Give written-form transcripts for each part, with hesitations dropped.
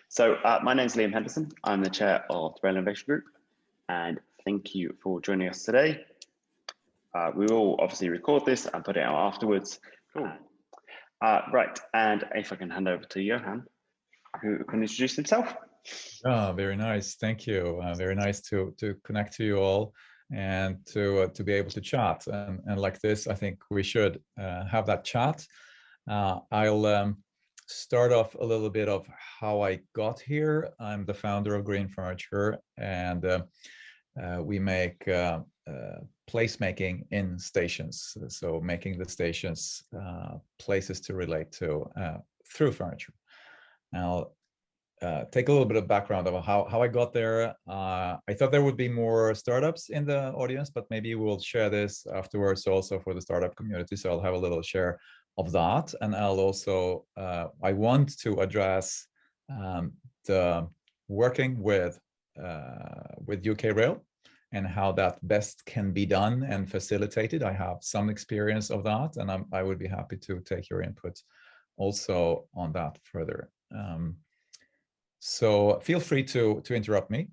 So my name is Liam Henderson. I'm the chair of the Rail Innovation Group, and thank you for joining us today. We will obviously record this and put it out afterwards. Cool. Right, and if I can hand over to Johan, who can introduce himself. Very nice. Thank you. Very nice to connect to you all and to be able to chat. And like this, I think we should have that chat. I'll start off a little bit of how I got here. I'm the founder of Green Furniture, and we make placemaking in stations. So making the stations places to relate to through furniture. Now, take a little bit of background of how I got there. I thought there would be more startups in the audience, but maybe we'll share this afterwards also for the startup community. So I'll have a little share of that. And I'll also, I want to address the working with UK Rail and how that best can be done and facilitated. I have some experience of that, and I would be happy to take your input also on that further. So feel free to interrupt me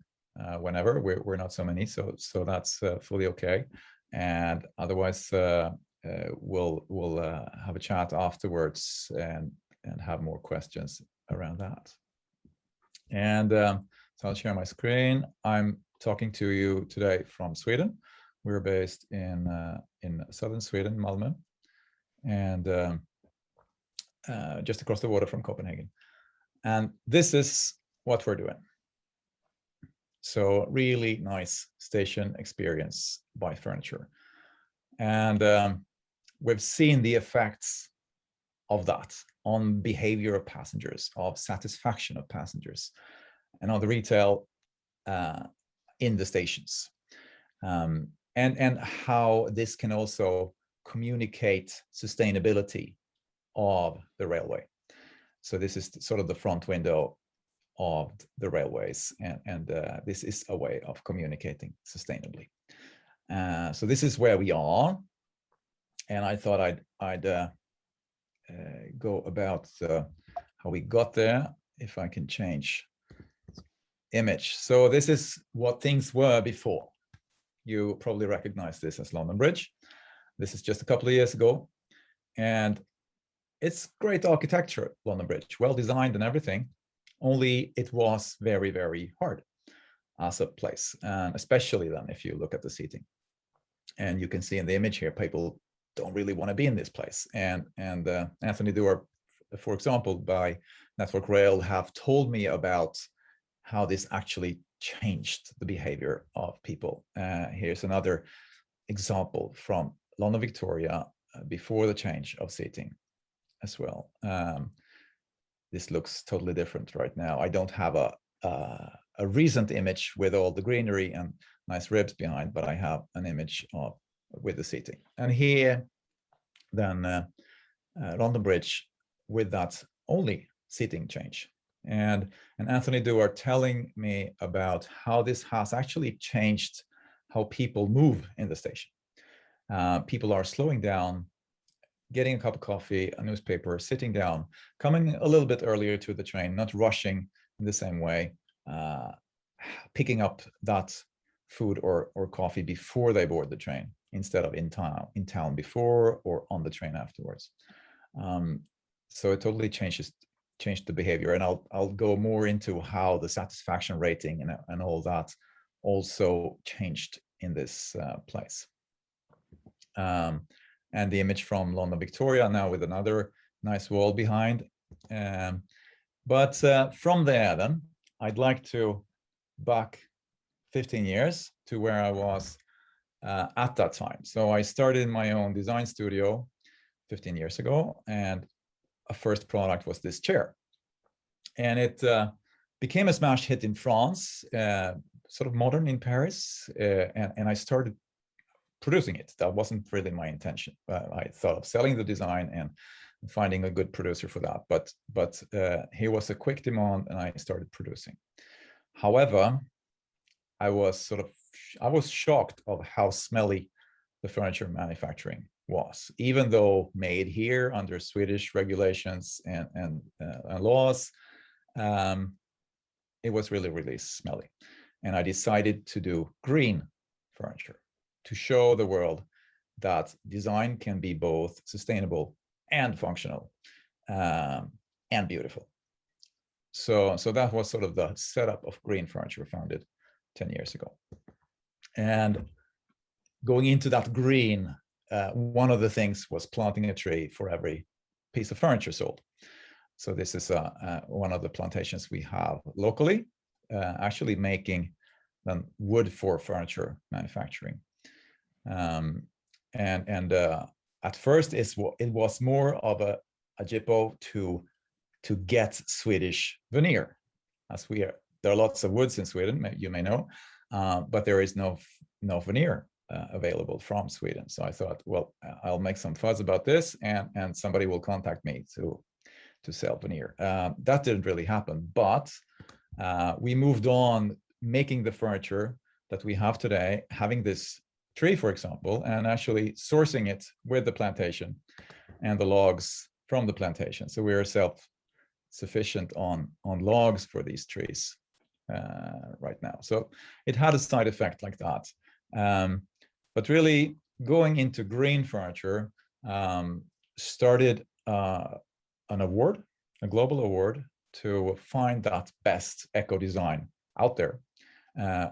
whenever. We're not so many, so that's fully okay. And otherwise, we'll have a chat afterwards and have more questions around that. And so I'll share my screen. I'm talking to you today from Sweden. We're based in southern Sweden, Malmö, and just across the water from Copenhagen. And this is what we're doing. So really nice station experience by furniture. And we've seen the effects of that on behavior of passengers, of satisfaction of passengers, and on the retail in the stations. And how this can also communicate sustainability of the railway. So this is sort of the front window of the railways, and this is a way of communicating sustainably. So this is where we are, and I thought I'd go about how we got there, if I can change image. So this is what things were before. You probably recognize this as London Bridge. This is just a couple of years ago, and it's great architecture, London Bridge, well designed and everything, only it was very, very hard as a place, and especially then if you look at the seating. And you can see in the image here, people don't really want to be in this place. And Anthony Dewar, for example, by Network Rail, have told me about how this actually changed the behavior of people. Here's another example from London Victoria before the change of seating as well. This looks totally different right now. I don't have a recent image with all the greenery and nice ribs behind, but I have an image of with the seating. And here, then London Bridge with that only seating change. And Anthony Dewar telling me about how this has actually changed how people move in the station. People are slowing down, getting a cup of coffee, a newspaper, sitting down, coming a little bit earlier to the train, not rushing in the same way, picking up that food or coffee before they board the train instead of in town before or on the train afterwards. So it totally changed the behavior, and I'll go more into how the satisfaction rating and all that also changed in this place. And the image from London Victoria now with another nice wall behind. But from there then, I'd like to back 15 years to where I was at that time. So I started my own design studio 15 years ago, and a first product was this chair. And it became a smash hit in France, sort of modern in Paris, and I started producing it. That wasn't really my intention. I thought of selling the design and finding a good producer for that. But here was a quick demand, and I started producing. However, I was shocked of how smelly the furniture manufacturing was, even though made here under Swedish regulations and laws. it was really, really smelly. And I decided to do green furniture to show the world that design can be both sustainable and functional and beautiful. So that was sort of the setup of green furniture, founded 10 years ago. And going into that green, one of the things was planting a tree for every piece of furniture sold. So this is one of the plantations we have locally, actually making wood for furniture manufacturing. At first, it was more of a jippo to get Swedish veneer, as there are lots of woods in Sweden, you may know, but there is no veneer available from Sweden. So I thought, well, I'll make some fuzz about this, and somebody will contact me to sell veneer. That didn't really happen, but we moved on making the furniture that we have today, having this tree, for example, and actually sourcing it with the plantation and the logs from the plantation. So we are self-sufficient on logs for these trees right now. So it had a side effect like that. But really going into green furniture started an award, a global award, to find that best eco design out there,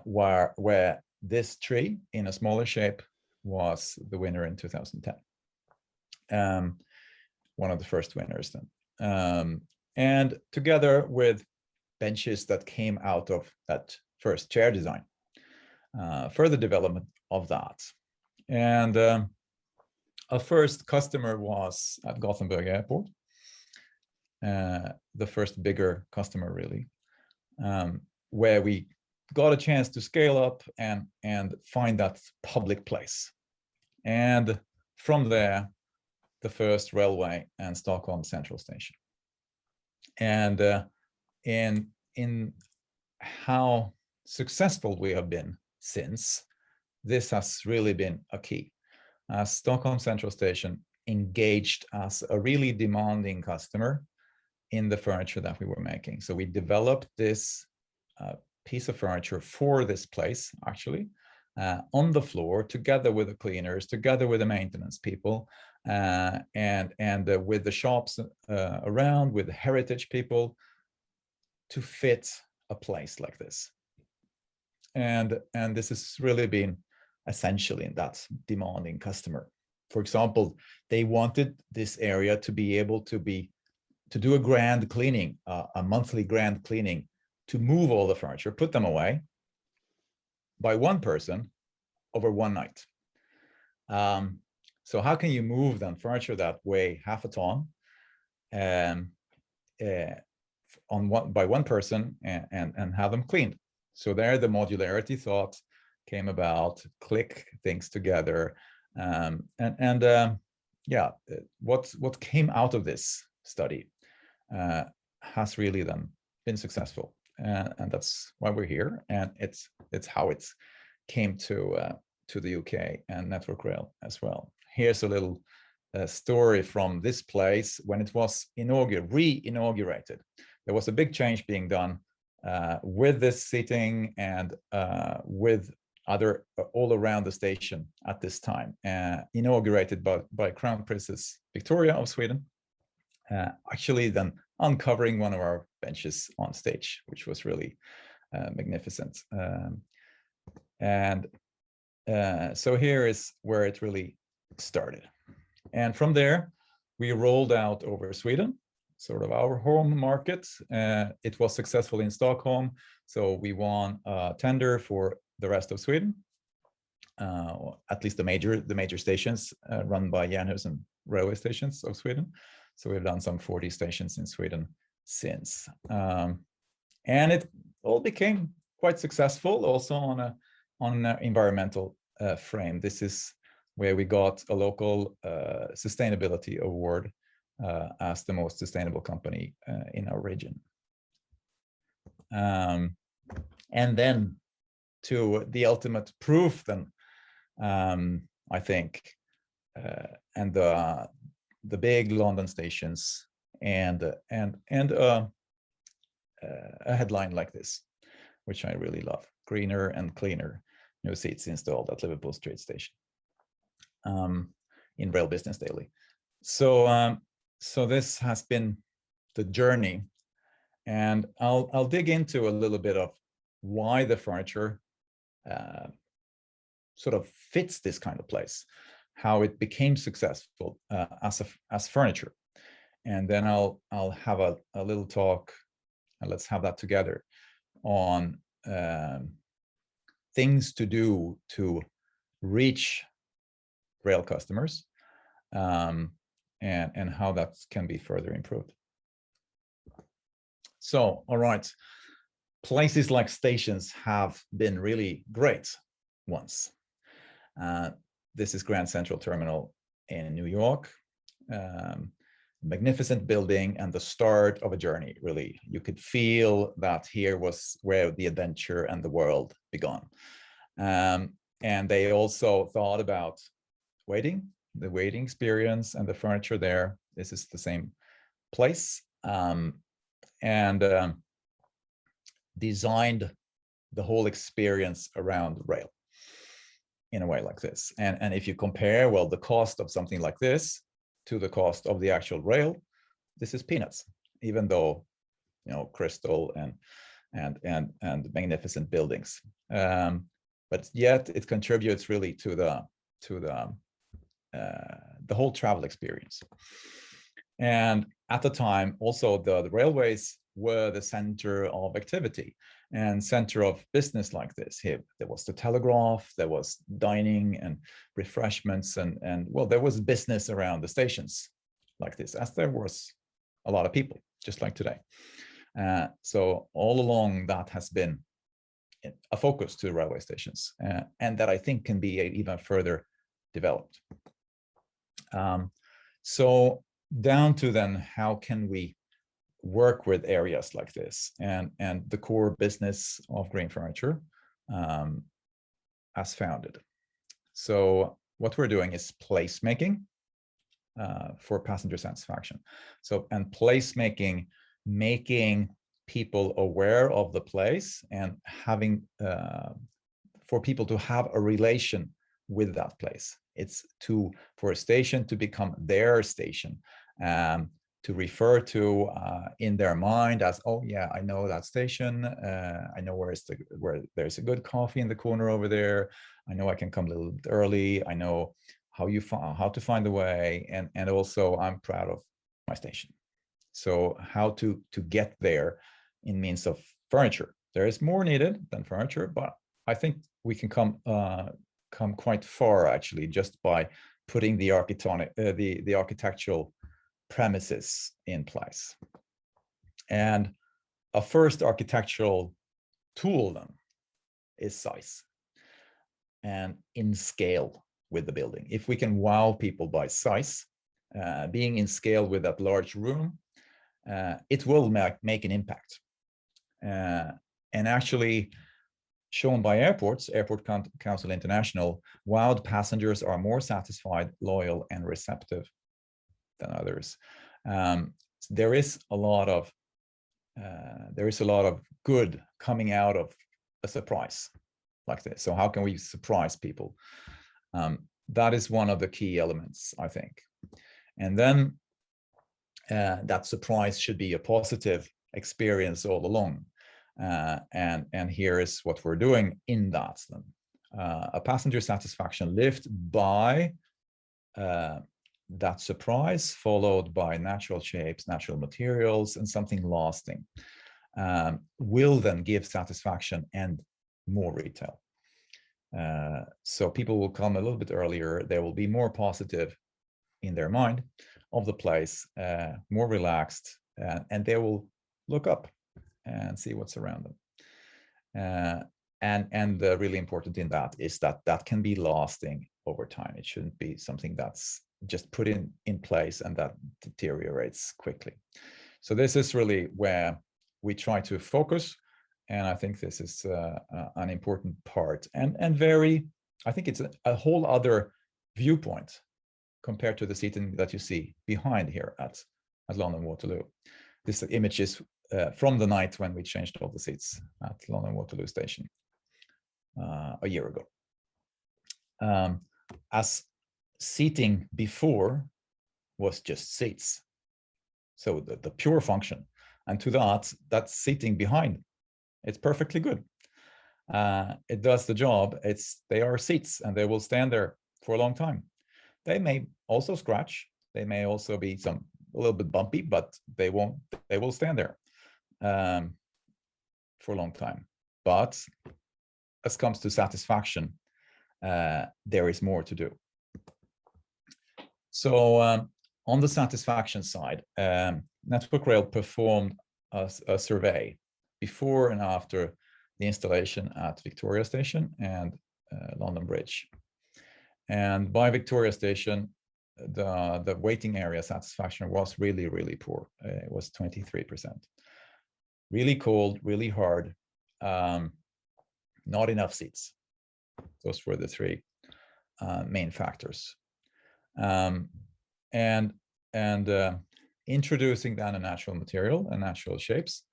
where this tree in a smaller shape was the winner in 2010. One of the first winners then. And together with benches that came out of that first chair design, further development of that. And our first customer was at Gothenburg Airport, the first bigger customer really, where we got a chance to scale up and find that public place. And from there, the first railway and Stockholm Central Station. And in how successful we have been since, this has really been a key. Stockholm Central Station engaged as a really demanding customer in the furniture that we were making. So we developed this piece of furniture for this place, actually, on the floor, together with the cleaners, together with the maintenance people, and with the shops around, with the heritage people, to fit a place like this. And this has really been essentially in that demanding customer. For example, they wanted this area to be able to do a grand cleaning, a monthly grand cleaning, to move all the furniture, put them away by one person over one night. So how can you move then furniture that weigh half a ton by one person and have them cleaned? So there the modularity thought came about, click things together, yeah, what came out of this study has really then been successful, and that's why we're here, and it's how it came to the UK and Network Rail as well. Here's a little story from this place when it was re-inaugurated. There was a big change being done with this seating and with other all around the station at this time, inaugurated by Crown Princess Victoria of Sweden, actually then uncovering one of our benches on stage, which was really magnificent. So here is where it really started. And from there, we rolled out over Sweden, sort of our home market. It was successful in Stockholm, so we won a tender for the rest of Sweden, at least the major stations run by Jernhusen railway stations of Sweden. So we've done some 40 stations in Sweden since. And it all became quite successful also on an environmental frame. This is where we got a local sustainability award as the most sustainable company in our region. And then to the ultimate proof then, I think, and the big London stations and a headline like this, which I really love: greener and cleaner, new seats installed at Liverpool Street Station, in Rail Business Daily. So so this has been the journey, and I'll dig into a little bit of why the furniture sort of fits this kind of place, how it became successful as furniture, and then I'll have a little talk, and let's have that together, on things to do to reach rail customers, and how that can be further improved. So, all right, places like stations have been really great once. This is Grand Central Terminal in New York. Magnificent building and the start of a journey, really. You could feel that here was where the adventure and the world began. And they also thought about waiting, the waiting experience and the furniture there. This is the same place. And designed the whole experience around rail in a way like this. And if you compare, well, the cost of something like this to the cost of the actual rail, this is peanuts, even though, you know, crystal and magnificent buildings. But yet it contributes really to the whole travel experience. And at the time, also the railways were the center of activity and center of business like this. Here, there was the telegraph, there was dining and refreshments, and well, there was business around the stations like this, as there was a lot of people, just like today. So all along, that has been a focus to railway stations, and that I think can be even further developed. So down to then, how can we work with areas like this, and the core business of Green Furniture as founded. So what we're doing is placemaking for passenger satisfaction. So, and placemaking, making people aware of the place and having for people to have a relation with that place. It's for a station to become their station, to refer to in their mind as, oh yeah, I know that station. I know where there's a good coffee in the corner over there. I know I can come a little bit early. I know how to find the way, and also I'm proud of my station. So how to get there in means of furniture. There is more needed than furniture, but I think we can come quite far actually just by putting the architectural premises in place. And a first architectural tool then is size and in scale with the building. If we can wow people by size, being in scale with that large room, it will make an impact. And actually, shown by airports, Airport Council International, wowed passengers are more satisfied, loyal, and receptive than others. There is a lot of good coming out of a surprise like this. So how can we surprise people? That is one of the key elements, I think. And then that surprise should be a positive experience all along. And here is what we're doing in that. A passenger satisfaction lift by that surprise, followed by natural shapes, natural materials, and something lasting, will then give satisfaction and more retail. So people will come a little bit earlier. They will be more positive in their mind of the place, more relaxed, and they will look up and see what's around them. And really important in that is that can be lasting over time. It shouldn't be something that's just put in place and that deteriorates quickly. So this is really where we try to focus, and I think this is an important part, and I think it's a whole other viewpoint compared to the seating that you see behind here at London Waterloo. This image is from the night when we changed all the seats at London Waterloo Station a year ago. As seating before was just seats, so the pure function, and to that seating behind, it's perfectly good. It does the job. They are seats and they will stand there for a long time. They may also scratch. They may also be a little bit bumpy, but they will stand there for a long time. But as comes to satisfaction, there is more to do. So on the satisfaction side, Network Rail performed a survey before and after the installation at Victoria Station and London Bridge. And by Victoria Station, the waiting area satisfaction was really, really poor. It was 23%. Really cold, really hard, not enough seats. Those were the three main factors. And introducing then a natural material and natural shapes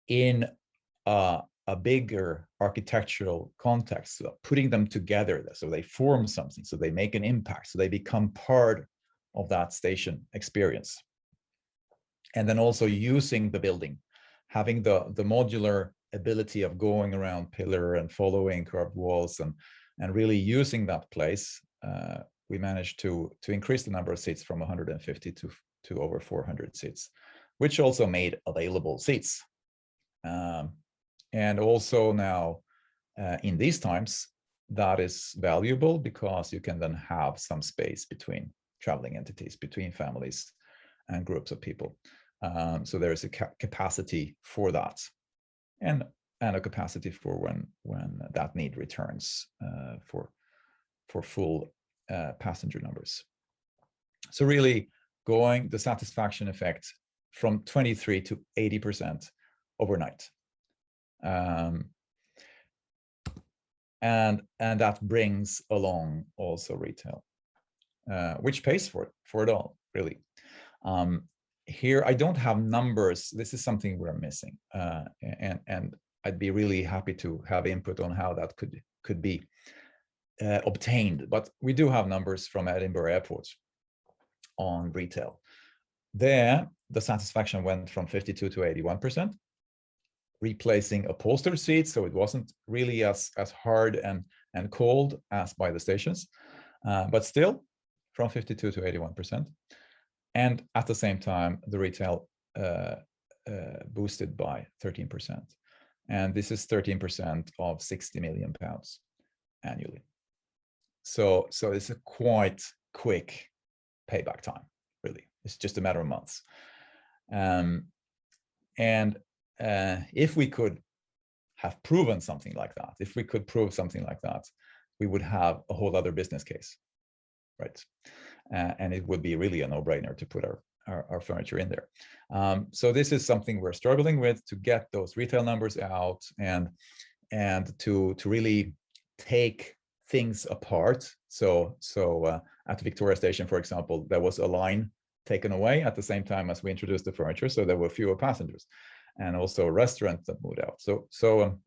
in a bigger architectural context, so putting them together so they form something, so they make an impact, so they become part of that station experience. And then also using the building, having the modular ability of going around pillar and following curved walls and really using that place. We managed to increase the number of seats from 150 to over 400 seats, which also made available seats. And also now, in these times, that is valuable because you can then have some space between traveling entities, between families and groups of people. So there is a capacity for that, and a capacity for when that need returns for full passenger numbers. So really going the satisfaction effect from 23 to 80% overnight. And that brings along also retail, which pays for it all, really. Here I don't have numbers. This is something we're missing, and I'd be really happy to have input on how that could be obtained. But we do have numbers from Edinburgh Airport on retail. There, the satisfaction went from 52 to 81%. Replacing upholstered seats, so it wasn't really as hard and cold as by the stations, but still from 52 to 81%. And at the same time, the retail boosted by 13. And this is 13% of £60 million annually. So it's a quite quick payback time, really. It's just a matter of months. If we could have proven something like that, if we could prove something like that, we would have a whole other business case, right? And it would be really a no-brainer to put our furniture in there. So this is something we're struggling with, to get those retail numbers out and to really take things apart. So at Victoria Station, for example, there was a line taken away at the same time as we introduced the furniture, so there were fewer passengers. And also a restaurant that moved out. So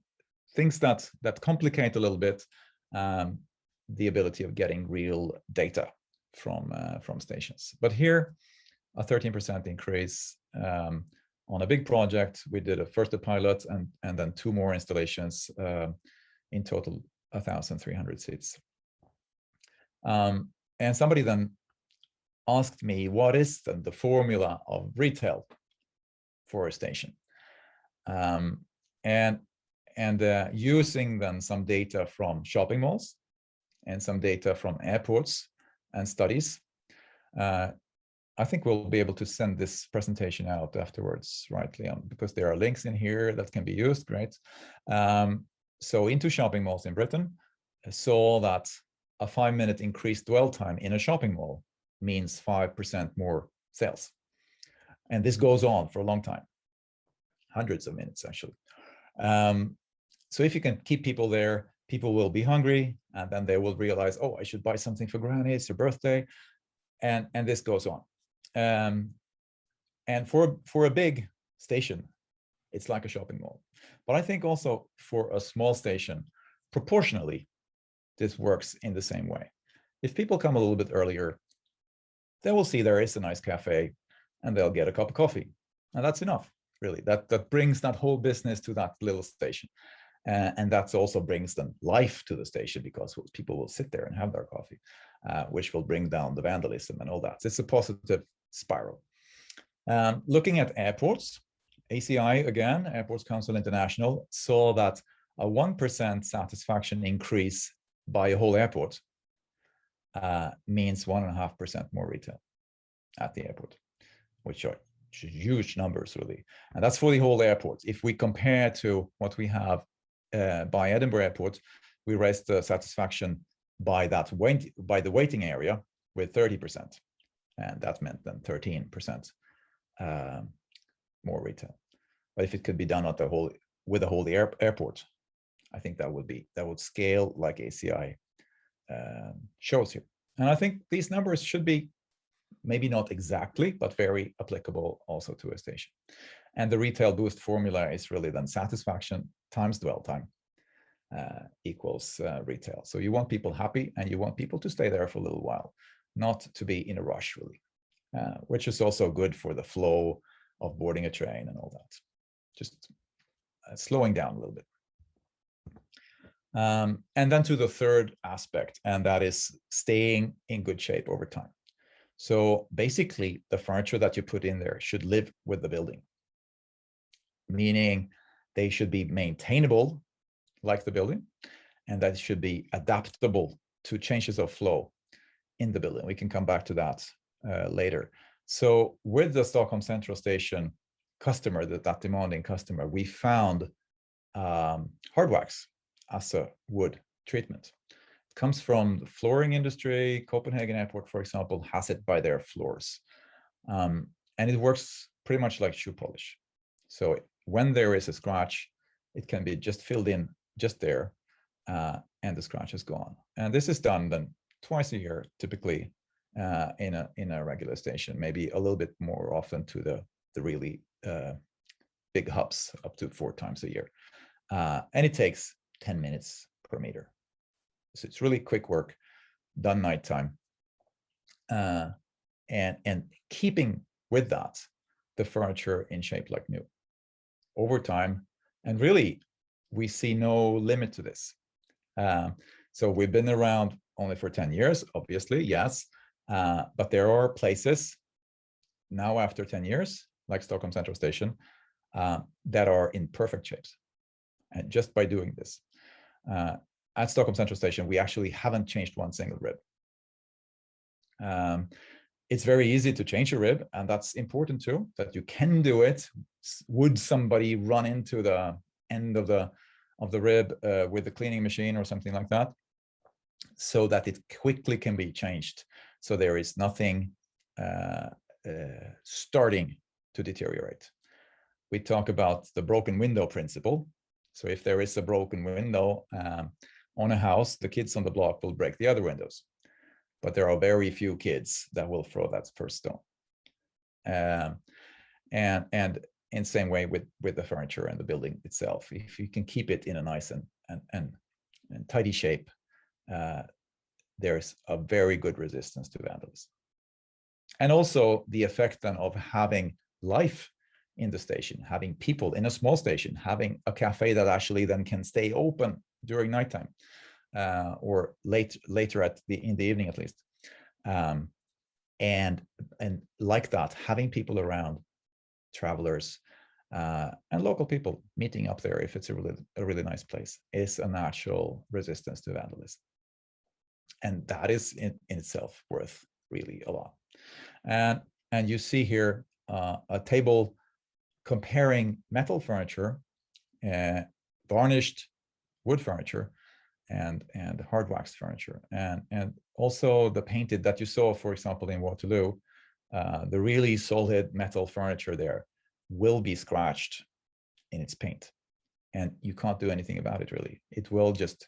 things that complicate a little bit the ability of getting real data from stations. But here, a 13% increase on a big project. We did first a pilot and then 2 more installations, in total 1,300 seats. And somebody then asked me, what is the formula of retail for a station? Using then some data from shopping malls and some data from airports and studies. I think we'll be able to send this presentation out afterwards, right, Leon? Because there are links in here that can be used, great. So into shopping malls in Britain, I saw that a 5-minute increased dwell time in a shopping mall means 5% more sales. And this goes on for a long time. Hundreds of minutes, actually. So if you can keep people there, people will be hungry, and then they will realize, oh, I should buy something for Granny, it's her birthday, and this goes on. And for a big station, it's like a shopping mall. But I think also for a small station, proportionally, this works in the same way. If people come a little bit earlier, they will see there is a nice cafe and they'll get a cup of coffee. And that's enough, really. That brings that whole business to that little station. And that also brings them life to the station, because people will sit there and have their coffee, which will bring down the vandalism and all that. It's a positive spiral. Looking at airports, ACI, again, Airports Council International, saw that a 1% satisfaction increase by a whole airport means 1.5% more retail at the airport, which are huge numbers, really. And that's for the whole airport. If we compare to what we have by Edinburgh Airport, we raised the satisfaction by the waiting area with 30%. And that meant then 13% more retail. But if it could be done at with the whole airport, I think that would scale like ACI shows here. And I think these numbers should be maybe not exactly, but very applicable also to a station. And the retail boost formula is really then satisfaction times dwell time equals retail. So you want people happy and you want people to stay there for a little while, not to be in a rush, really, which is also good for the flow of boarding a train and all that. Just slowing down a little bit. And then to the third aspect, and that is staying in good shape over time. So basically, the furniture that you put in there should live with the building, meaning they should be maintainable like the building, and that should be adaptable to changes of flow in the building. We can come back to that later. So with the Stockholm Central Station customer, that demanding customer, we found hard wax as a wood treatment. It comes from the flooring industry. Copenhagen Airport, for example, has it by their floors. And it works pretty much like shoe polish. So when there is a scratch, it can be just filled in just there, and the scratch is gone. And this is done then twice a year, typically in a regular station, maybe a little bit more often to the really big hubs, up to 4 times a year. And it takes 10 minutes per meter. So it's really quick work, done nighttime. And keeping with that, the furniture in shape like new over time. And really, we see no limit to this. So we've been around only for 10 years, obviously, yes. But there are places now after 10 years, like Stockholm Central Station, that are in perfect shapes. And just by doing this. At Stockholm Central Station, we actually haven't changed one single rib. It's very easy to change a rib, and that's important too, that you can do it. Would somebody run into the end of the rib with the cleaning machine or something like that, so that it quickly can be changed, so there is nothing starting to deteriorate. We talk about the broken window principle. So if there is a broken window on a house, the kids on the block will break the other windows. But there are very few kids that will throw that first stone. And in the same way with the furniture and the building itself, if you can keep it in a nice and tidy shape, there's a very good resistance to vandalism. And also the effect then of having life in the station, having people in a small station, having a cafe that actually then can stay open during nighttime, or later in the evening at least, and like that, having people around, travelers and local people meeting up there, if it's a really nice place, is a natural resistance to vandalism, and that is in itself worth really a lot. And you see here a table comparing metal furniture, varnished wood furniture, and hard waxed furniture, and also the painted that you saw, for example, in Waterloo. The really solid metal furniture there will be scratched in its paint, and you can't do anything about it, really. It will just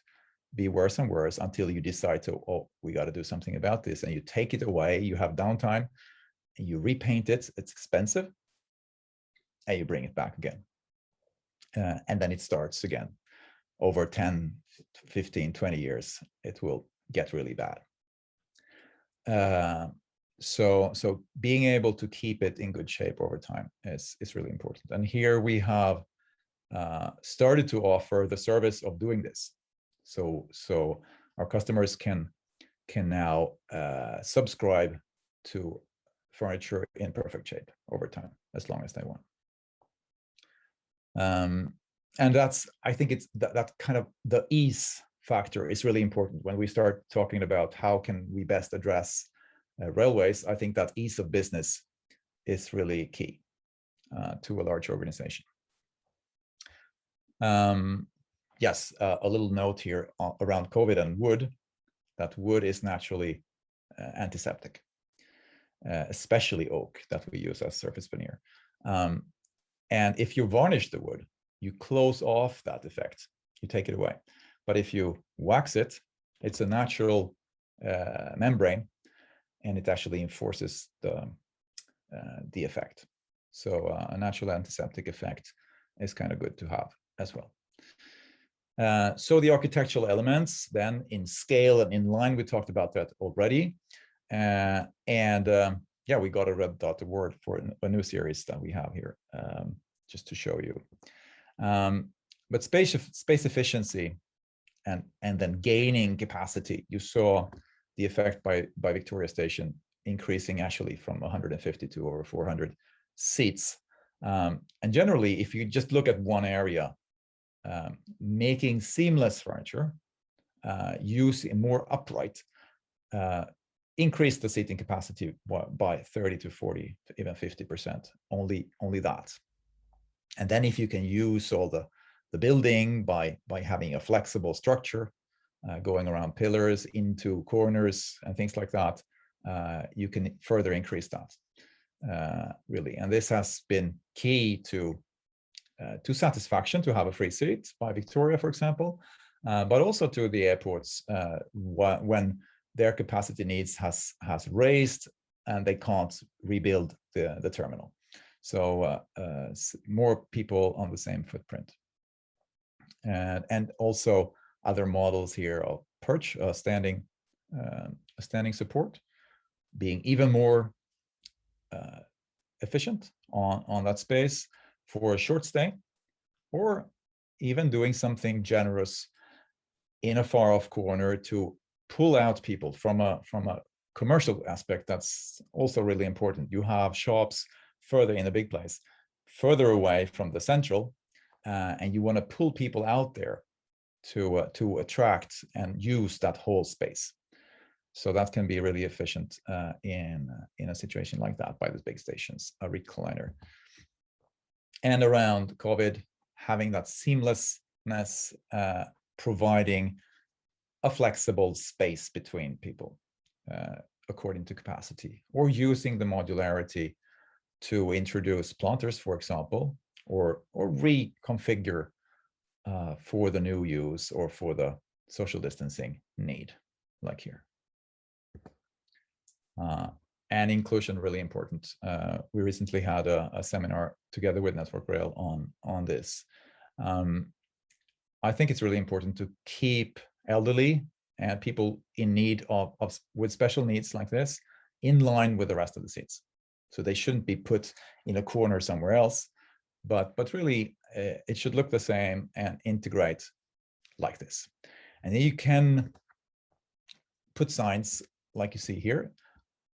be worse and worse until you decide to, oh, we got to do something about this, and you take it away. You have downtime and you repaint it. It's expensive, and you bring it back again. And then it starts again. Over 10, 15, 20 years, it will get really bad. So being able to keep it in good shape over time is really important. And here we have started to offer the service of doing this. So our customers can now subscribe to furniture in perfect shape over time, as long as they want. And that's, I think it's that kind of the ease factor is really important when we start talking about how can we best address railways. I think that ease of business is really key to a large organization. Yes, a little note here around COVID and wood, that wood is naturally antiseptic, especially oak that we use as surface veneer. And if you varnish the wood, you close off that effect, you take it away. But if you wax it, it's a natural membrane, and it actually enforces the effect. So a natural antiseptic effect is kind of good to have as well. So the architectural elements then in scale and in line, we talked about that already. Yeah, we got a Red Dot Award for a new series that we have here, just to show you. But space efficiency and then gaining capacity, you saw the effect by Victoria Station increasing actually from 150 to over 400 seats. And generally, if you just look at one area, making seamless furniture, using more upright, increase the seating capacity by 30 to 40 to even 50%, only that. And then if you can use all the building by having a flexible structure, going around pillars into corners and things like that, you can further increase that, really. And this has been key to satisfaction, to have a free seat by Victoria, for example, but also to the airports when their capacity needs has raised and they can't rebuild the terminal. So more people on the same footprint. And also other models here of perch, standing support, being even more efficient on that space for a short stay, or even doing something generous in a far off corner to pull out people from a commercial aspect. That's also really important. You have shops further in the big place, further away from the central, and you want to pull people out there to attract and use that whole space. So that can be really efficient in a situation like that by the big stations, a recliner. And around COVID, having that seamlessness, providing a flexible space between people according to capacity, or using the modularity to introduce planters, for example, or reconfigure for the new use or for the social distancing need, like here. And inclusion, really important. We recently had a seminar together with Network Rail on this. I think it's really important to keep elderly and people in need with special needs like this in line with the rest of the seats. So they shouldn't be put in a corner somewhere else, but really it should look the same and integrate like this. And then you can put signs like you see here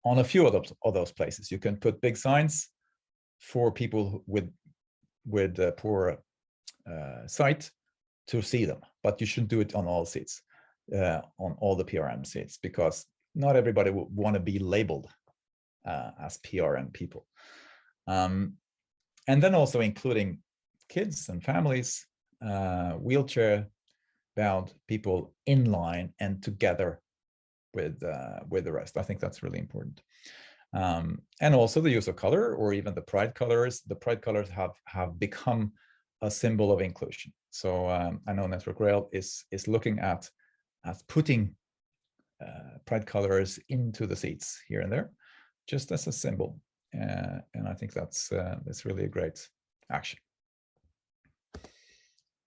on a few of those places. You can put big signs for people with poor sight to see them, but you shouldn't do it on all seats, on all the PRM seats, because not everybody will want to be labeled as PRM people. And then also including kids and families, wheelchair-bound people in line and together with the rest. I think that's really important. And also the use of color, or even the pride colors. The pride colors have become a symbol of inclusion. So I know Network Rail is looking at putting pride colors into the seats here and there, just as a symbol. And I think that's really a great action.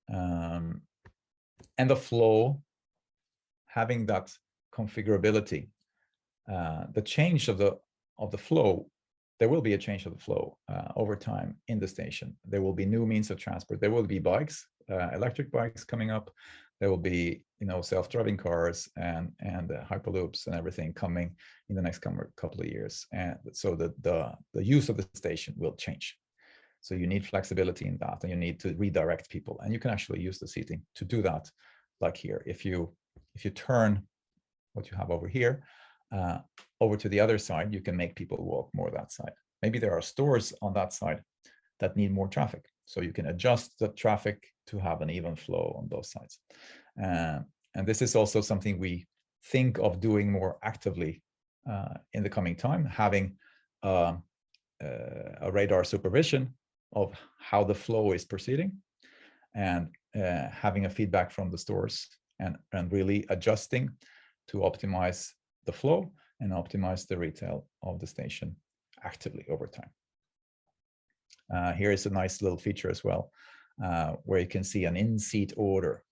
And the flow, having that configurability, the change of the flow, there will be a change of the flow over time in the station. There will be new means of transport. There will be bikes, electric bikes coming up. There will be, self-driving cars and hyperloops and everything coming in the next couple of years. And so the use of the station will change. So you need flexibility in that, and you need to redirect people. And you can actually use the seating to do that, like here. If you turn what you have over here over to the other side, you can make people walk more that side. Maybe there are stores on that side that need more traffic. So you can adjust the traffic to have an even flow on both sides. And this is also something we think of doing more actively in the coming time, having a radar supervision of how the flow is proceeding, and having a feedback from the stores, and really adjusting to optimize the flow and optimize the retail of the station actively over time. Here is a nice little feature as well, where you can see an in-seat order.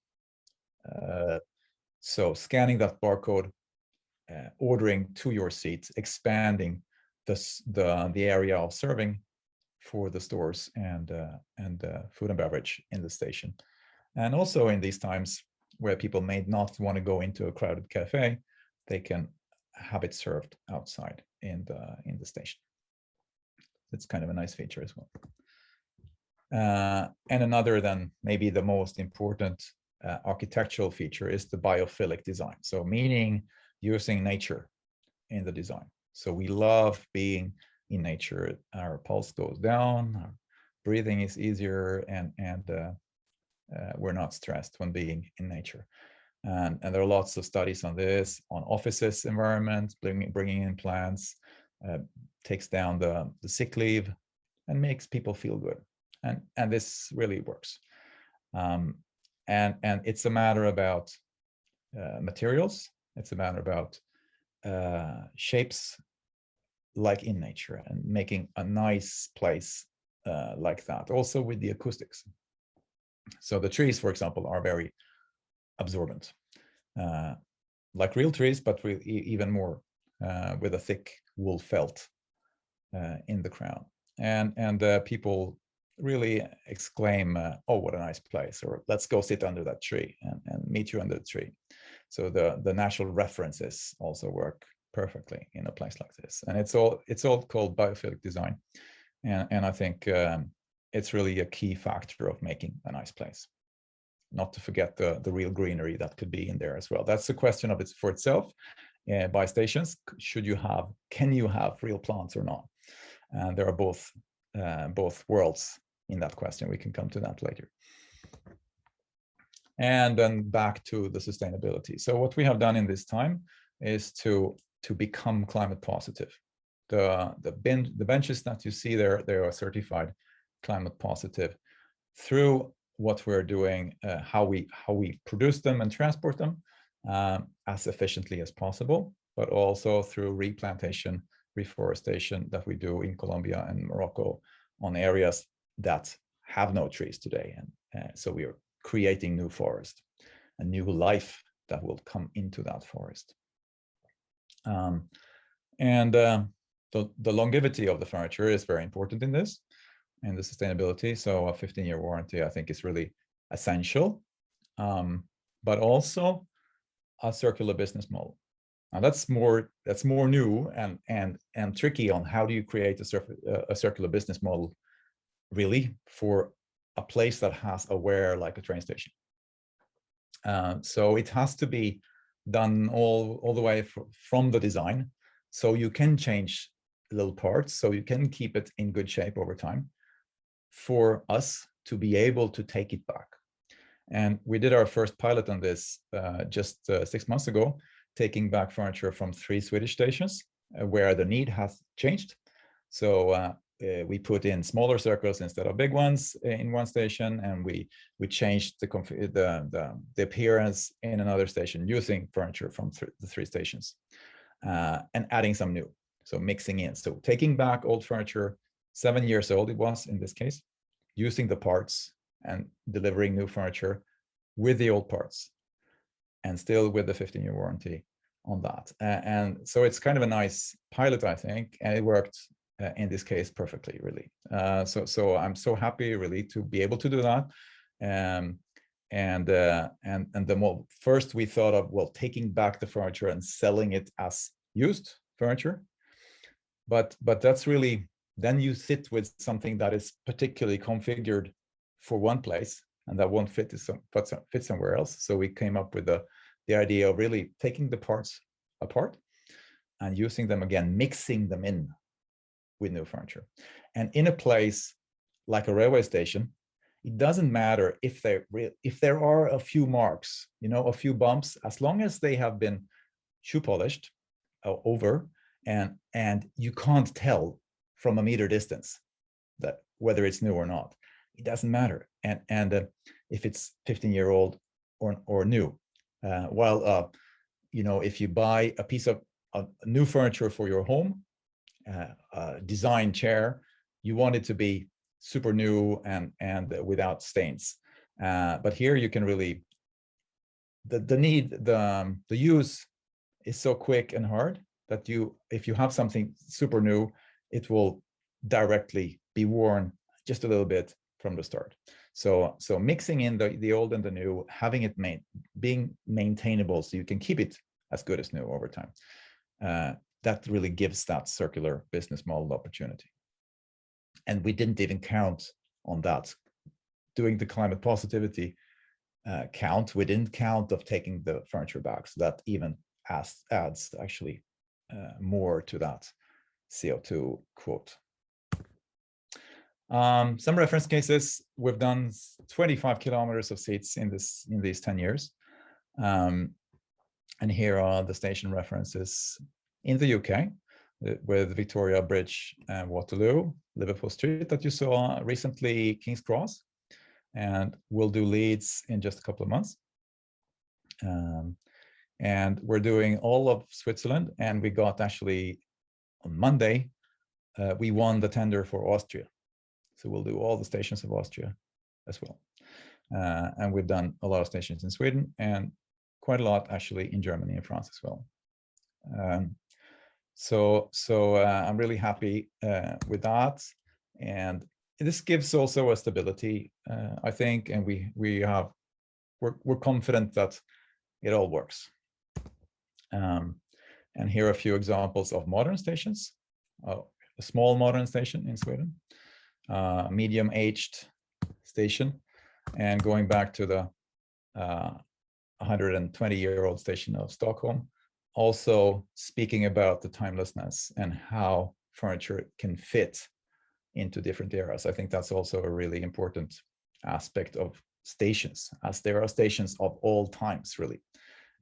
So scanning that barcode, ordering to your seat, expanding the area of serving for the stores and food and beverage in the station. And also in these times where people may not want to go into a crowded cafe, they can have it served outside in the station. It's kind of a nice feature as well. And another, then maybe the most important architectural feature is the biophilic design. So meaning using nature in the design. So we love being in nature. Our pulse goes down, our breathing is easier, and we're not stressed when being in nature. And there are lots of studies on this, on offices environment, bringing in plants, takes down the sick leave and makes people feel good. And this really works. And it's a matter about materials. It's a matter about shapes, like in nature, and making a nice place like that. Also with the acoustics. So the trees, for example, are very absorbent, like real trees, but with even more with a thick wool felt in the crown. And people really exclaim, "Oh, what a nice place!" or "Let's go sit under that tree and meet you under the tree." So the natural references also work perfectly in a place like this, and it's all called biophilic design, and I think it's really a key factor of making a nice place. Not to forget the real greenery that could be in there as well. That's a question of it for itself. By stations, can you have real plants or not? And there are both worlds in that question. We can come to that later. And then back to the sustainability. So what we have done in this time is to become climate positive. The benches that you see there, they are certified climate positive through what we're doing, how we produce them and transport them as efficiently as possible, but also through replantation, reforestation that we do in Colombia and Morocco on areas that have no trees today. And so we are creating new forest, a new life that will come into that forest. The longevity of the furniture is very important in this, and the sustainability. So a 15-year warranty, I think, is really essential, but also a circular business model. Now that's more new and tricky on how do you create a circular business model really for a place that has a wear like a train station. So it has to be done all the way from the design, so you can change little parts, so you can keep it in good shape over time for us to be able to take it back. And we did our first pilot on this just 6 months ago, taking back furniture from 3 Swedish stations where the need has changed. So we put in smaller circles instead of big ones in one station, and we changed the appearance in another station using furniture from the 3 stations and adding some new. So mixing in, so taking back old furniture, 7 years old it was in this case, using the parts and delivering new furniture with the old parts, and still with the 15-year warranty on that. And so it's kind of a nice pilot, I think, and it worked in this case perfectly, really. So I'm so happy, really, to be able to do that. And then first we thought of, well, taking back the furniture and selling it as used furniture, but that's really, then you sit with something that is particularly configured for one place and that won't fit somewhere else. So we came up with the idea of really taking the parts apart and using them again, mixing them in with new furniture. And in a place like a railway station, it doesn't matter if there are a few marks, a few bumps, as long as they have been shoe polished over, and you can't tell from a meter distance that whether it's new or not. It doesn't matter. And if it's 15-year-old or new, if you buy a piece of new furniture for your home, design chair, you want it to be super new and without stains. But here you can really, the use is so quick and hard that if you have something super new, it will directly be worn just a little bit from the start. So mixing in the old and the new, having it being maintainable so you can keep it as good as new over time. That really gives that circular business model opportunity. And we didn't even count on that. Doing the climate positivity count, we didn't count of taking the furniture back. So that even adds actually more to that CO2 quote. Some reference cases, we've done 25 kilometers of seats in these 10 years. And here are the station references in the UK, with Victoria Bridge and Waterloo, Liverpool Street that you saw recently, King's Cross, and we'll do Leeds in just a couple of months. And we're doing all of Switzerland, and we got actually on Monday, we won the tender for Austria. So we'll do all the stations of Austria as well. And we've done a lot of stations in Sweden and quite a lot actually in Germany and France as well. So I'm really happy with that, and this gives also a stability, I think, and we're confident that it all works. And here are a few examples of modern stations. A small modern station in Sweden, medium-aged station, and going back to the 120-year-old station of Stockholm. Also speaking about the timelessness and how furniture can fit into different eras. I think that's also a really important aspect of stations, as there are stations of all times, really.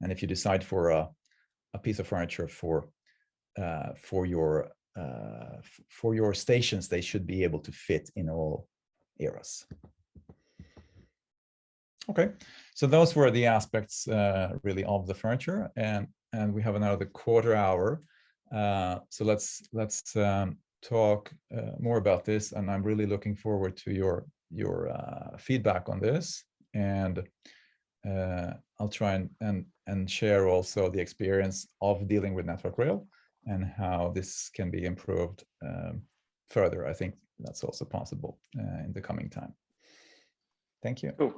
And if you decide for a piece of furniture for your stations, they should be able to fit in all eras. Okay, so those were the aspects really of the furniture, and we have another quarter hour. So let's talk more about this, and I'm really looking forward to your feedback on this, and I'll try and share also the experience of dealing with Network Rail and how this can be improved further. I think that's also possible in the coming time. Thank you. Cool.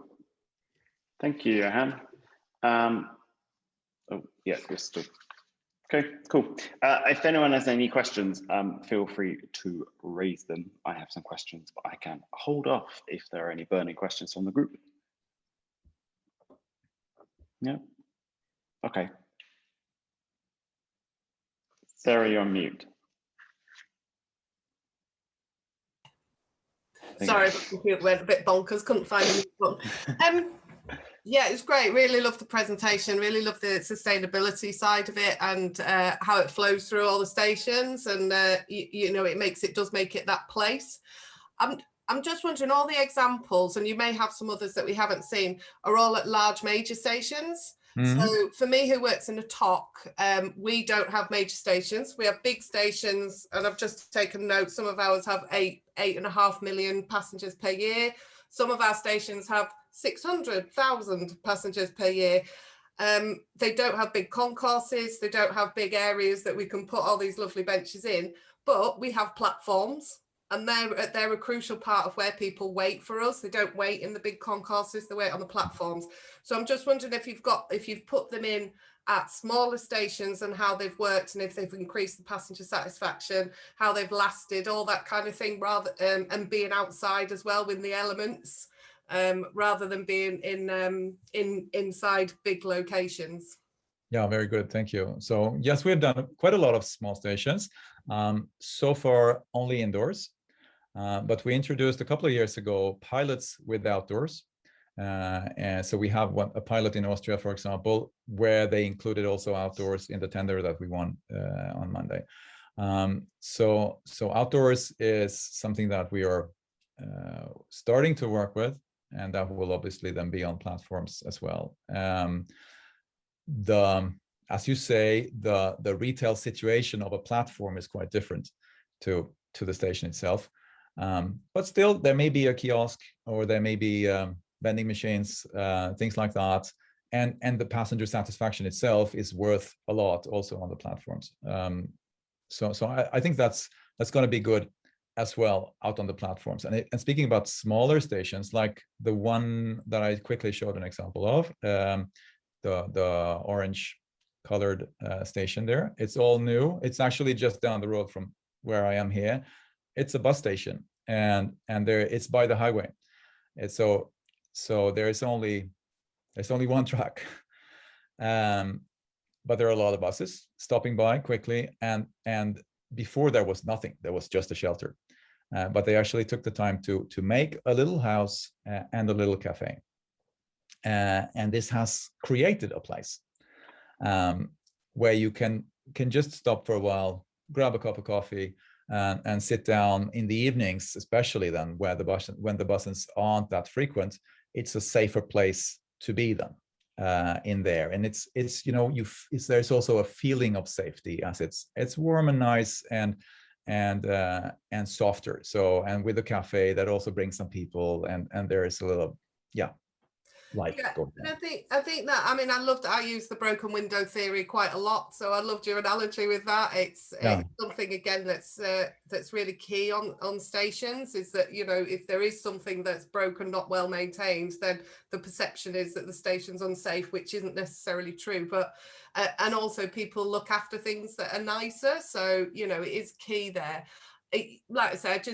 Thank you, Johan. Oh, yeah, you're still. Okay, cool. If anyone has any questions, feel free to raise them. I have some questions, but I can hold off if there are any burning questions from the group. No? Okay. Sarah, you're on mute. Sorry, the computer went a bit bonkers, couldn't find the one. Yeah, it was great. Really loved the presentation, really loved the sustainability side of it, and how it flows through all the stations, and you know, it does make it that place. I'm just wondering, all the examples, and you may have some others that we haven't seen, are all at large major stations. So for me, who works in a TOC, we don't have major stations. We have big stations, and I've just taken note. Some of ours have 8.5 million passengers per year. Some of our stations have 600,000 passengers per year. They don't have big concourses. They don't have big areas that we can put all these lovely benches in, but we have platforms. And they're a crucial part of where people wait for us. They don't wait in the big concourses, they wait on the platforms. So I'm just wondering if you've put them in at smaller stations and how they've worked, and if they've increased the passenger satisfaction, how they've lasted, all that kind of thing, rather and being outside as well with the elements, rather than being inside big locations. Yeah, very good. Thank you. So yes, we've done quite a lot of small stations. So far, only indoors. But we introduced a couple of years ago pilots with outdoors. And so we have a pilot in Austria, for example, where they included also outdoors in the tender that we won on Monday. So outdoors is something that we are starting to work with, and that will obviously then be on platforms as well. As you say, the retail situation of a platform is quite different to the station itself. But still, there may be a kiosk, or there may be vending machines, things like that, and the passenger satisfaction itself is worth a lot also on the platforms. So I think that's going to be good as well out on the platforms. And speaking about smaller stations, like the one that I quickly showed an example of, the orange colored station there, it's all new. It's actually just down the road from where I am here. It's a bus station, and there it's by the highway. And so there's only one track, but there are a lot of buses stopping by quickly. And before there was nothing, there was just a shelter, but they actually took the time to make a little house and a little cafe, and this has created a place where you can just stop for a while, grab a cup of coffee, and sit down in the evenings, especially then when the buses aren't that frequent. It's a safer place to be then in there, and it's there's also a feeling of safety, as it's warm and nice and softer. So, and with the cafe that also brings some people, and there is a little life going on. I think that, I mean, I use the broken window theory quite a lot, so I loved your analogy with that. It's something again that's really key on stations, is that, you know, if there is something that's broken, not well maintained, then the perception is that the station's unsafe, which isn't necessarily true. But and also people look after things that are nicer, so, you know, it is key there. Like I said,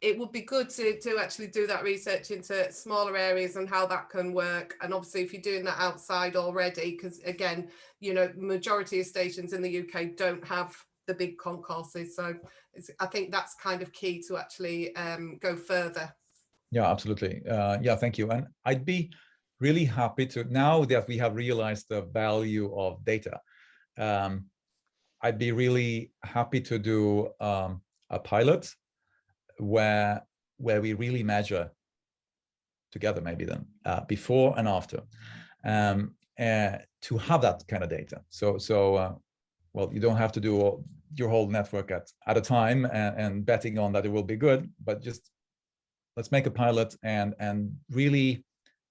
it would be good to actually do that research into smaller areas and how that can work. And obviously, if you're doing that outside already, because again, you know, majority of stations in the UK don't have the big concourses. So I think that's kind of key to actually go further. Yeah, absolutely. Thank you. And I'd be really happy to, now that we have realized the value of data, I'd be really happy to do a pilot where we really measure together, maybe then before and after, to have that kind of data. So well, you don't have to do your whole network at a time and betting on that it will be good, but just let's make a pilot and really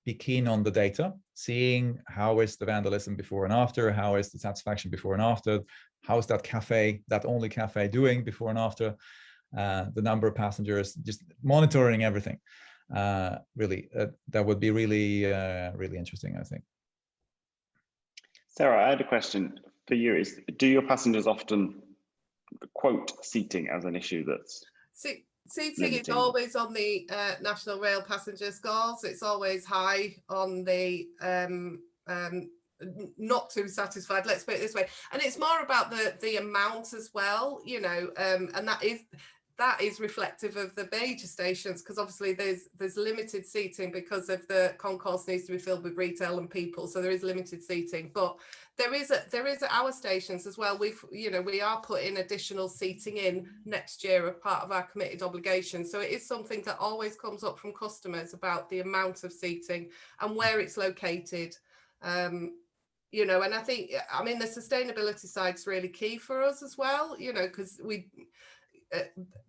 be keen on the data, seeing how is the vandalism before and after, how is the satisfaction before and after, how is that only cafe doing before and after, the number of passengers, just monitoring everything. Really, that would be really interesting, I think. Sarah, I had a question for you. Do your passengers often quote seating as an issue that's seating is always on the National Rail passenger scores. It's always high on the not too satisfied, let's put it this way. And it's more about the amount as well, you know, and that is reflective of the major stations, because obviously there's limited seating because of the concourse needs to be filled with retail and people, so there is limited seating. But there is at our stations as well. We are putting additional seating in next year as part of our committed obligation. So it is something that always comes up from customers about the amount of seating and where it's located. You know, and I think, I mean, the sustainability side's really key for us as well, you know, because we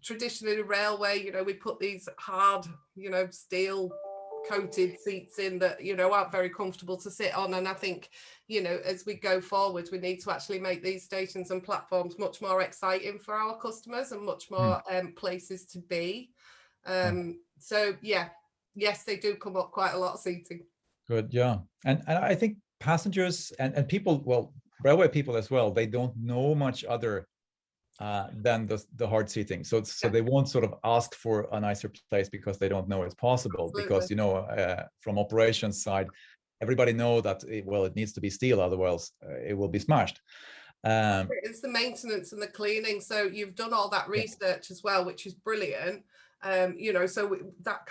traditionally railway, you know, we put these hard, you know, steel coated seats in that, you know, aren't very comfortable to sit on. And I think, you know, as we go forward, we need to actually make these stations and platforms much more exciting for our customers and much more places to be. So yeah, yes, they do come up quite a lot of seating. Good, yeah. And I think passengers and people, well, railway people as well, they don't know much other than the hard seating. So they won't sort of ask for a nicer place because they don't know it's possible. Absolutely. Because, you know, from operations side, everybody know that, it needs to be steel, otherwise it will be smashed. It's the maintenance and the cleaning. So you've done all that research as well, which is brilliant. You know, so that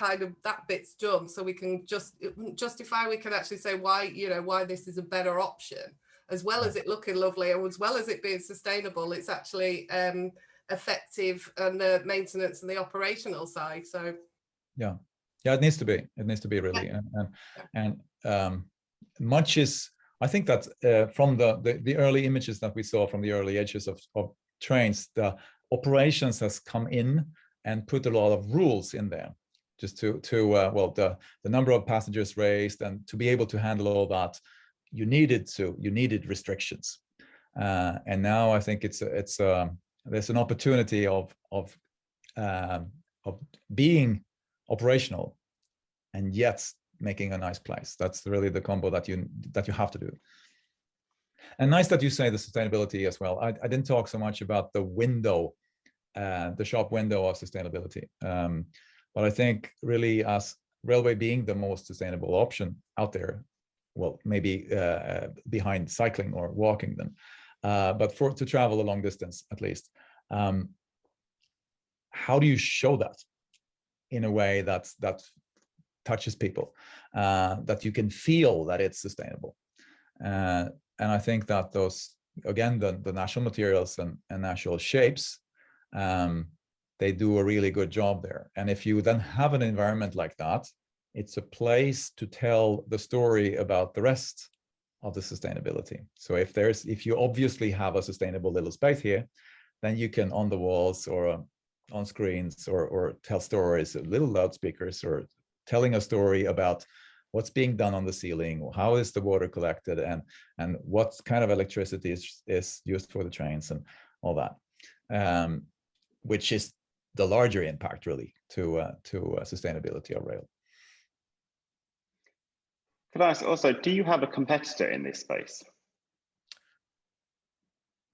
bit's done, so we can just justify, we can actually say why, you know, why this is a better option, as well as it looking lovely and as well as it being sustainable. It's actually effective on the maintenance and the operational side. So yeah, it needs to be really. And much is, I think that from the early images that we saw from the early edges of trains, the operations has come in and put a lot of rules in there, just to the number of passengers raised, and to be able to handle all that, you needed restrictions. And now I think there's an opportunity of being operational and yet making a nice place. That's really the combo that you have to do. And nice that you say the sustainability as well. I didn't talk so much about the window, the shop window of sustainability. But I think really, as railway being the most sustainable option out there, well, maybe behind cycling or walking then, but to travel a long distance at least, how do you show that in a way that touches people, that you can feel that it's sustainable? And I think that those, again, the natural materials and natural shapes, they do a really good job there. And if you then have an environment like that, it's a place to tell the story about the rest of the sustainability. So if you obviously have a sustainable little space here, then you can, on the walls or on screens or tell stories, little loudspeakers, or telling a story about what's being done on the ceiling, how is the water collected, and what kind of electricity is used for the trains and all that, which is the larger impact really to sustainability of rail. Could I ask also, do you have a competitor in this space?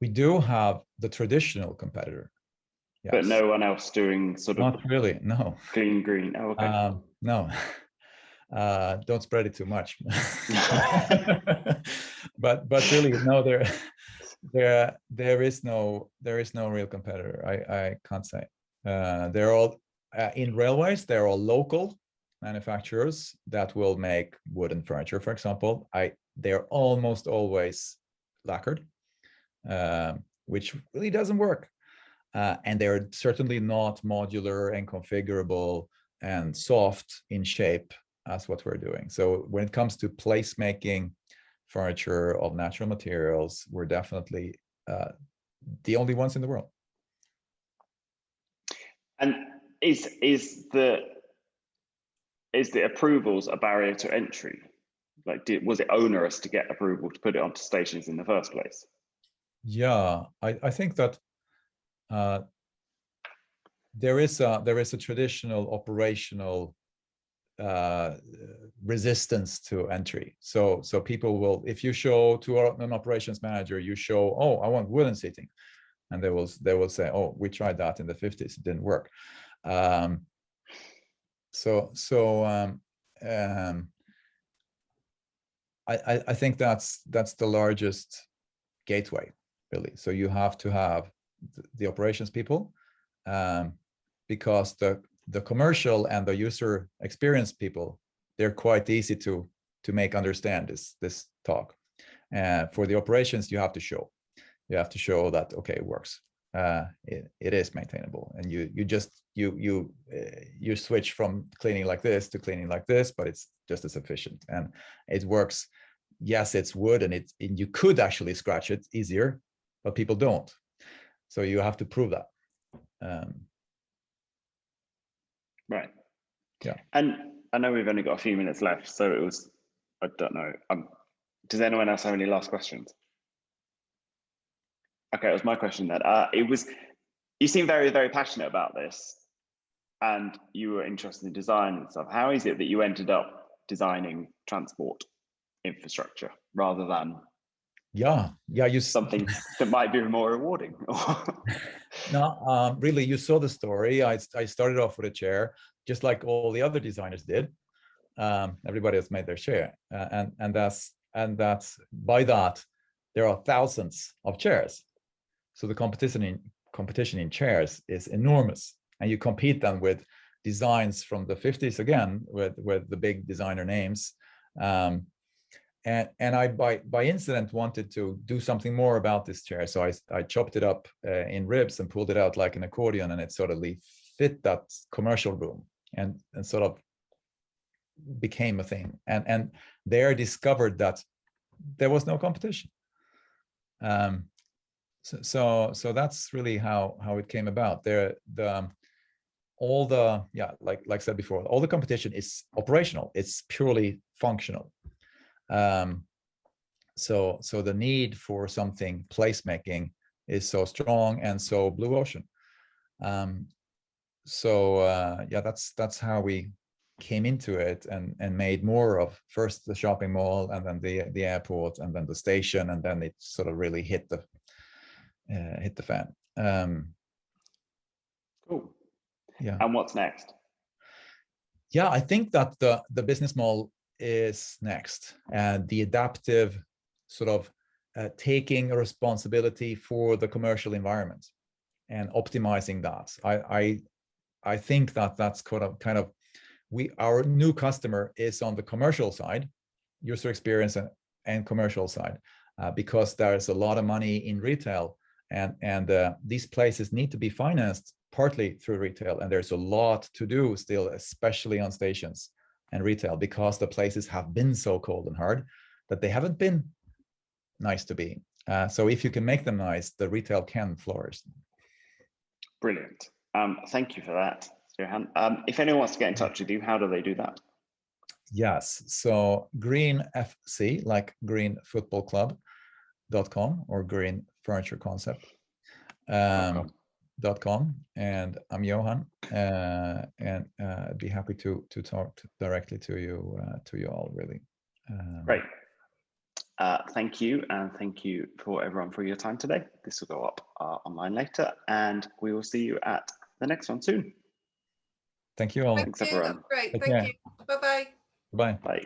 We do have the traditional competitor. Yes. But no one else doing sort of... Not really, no. Clean green, oh, okay. No, don't spread it too much. but really, no, there is no real competitor. I can't say. They're all in railways. They're all local manufacturers that will make wooden furniture, for example. They're almost always lacquered, which really doesn't work. And they're certainly not modular and configurable and soft in shape as what we're doing. So when it comes to placemaking furniture of natural materials, we're definitely the only ones in the world. And is the approvals a barrier to entry? Like, was it onerous to get approval to put it onto stations in the first place? Yeah, I think that there is a traditional operational resistance to entry. So people will, if you show to an operations manager, you show, oh, I want wooden seating, and they will say, oh, we tried that in the 50s, it didn't work. I think that's the largest gateway, really. So you have to have the operations people, because the commercial and the user experience people, they're quite easy to make understand this talk. For the operations, you have to show that, okay, it works. It is maintainable, and you switch from cleaning like this to cleaning like this, but it's just as efficient, and it works yes, it's wood, and you could actually scratch it easier, but people don't. So you have to prove that. Right. Yeah. And I know we've only got a few minutes left, so it was, I don't know. Does anyone else have any last questions? Okay, it was my question then. You seem very, very passionate about this, and you were interested in design and stuff. How is it that you ended up designing transport infrastructure rather than something that might be more rewarding? No, really, you saw the story. I started off with a chair, just like all the other designers did. Everybody has made their chair, and that's by that there are thousands of chairs. So the competition in chairs is enormous, and you compete then with designs from the 50s again, with the big designer names. And I by incident wanted to do something more about this chair, so I chopped it up in ribs and pulled it out like an accordion, and it sort of fit that commercial room, and sort of became a thing. And there discovered that there was no competition. So that's really how it came about. Like I said before, all the competition is operational. It's purely functional. So the need for something placemaking is so strong and so blue ocean. That's how we came into it and made more of first the shopping mall, and then the airport, and then the station, and then it sort of really hit the fan. Cool. Yeah. And what's next? Yeah, I think that the business model is next, and the adaptive sort of taking a responsibility for the commercial environment and optimizing that. I think that's kind of our new customer is on the commercial side, user experience and commercial side, because there's a lot of money in retail, and these places need to be financed partly through retail, and there's a lot to do still, especially on stations and retail, because the places have been so cold and hard that they haven't been nice to be. So if you can make them nice, the retail can flourish. Brilliant. Thank you for that, Johan. If anyone wants to get in touch with you, how do they do that? Yes, so greenfc, like Green Football Club.com, or Green Furniture Concept. .com, and I'm Johan, and I'd be happy to talk directly to you all, really. Great. Thank you, and thank you for everyone for your time today. This will go up online later, and we will see you at the next one soon. Thank you all. Thanks, everyone. Great. Thank you. Bye-bye. Bye. Bye.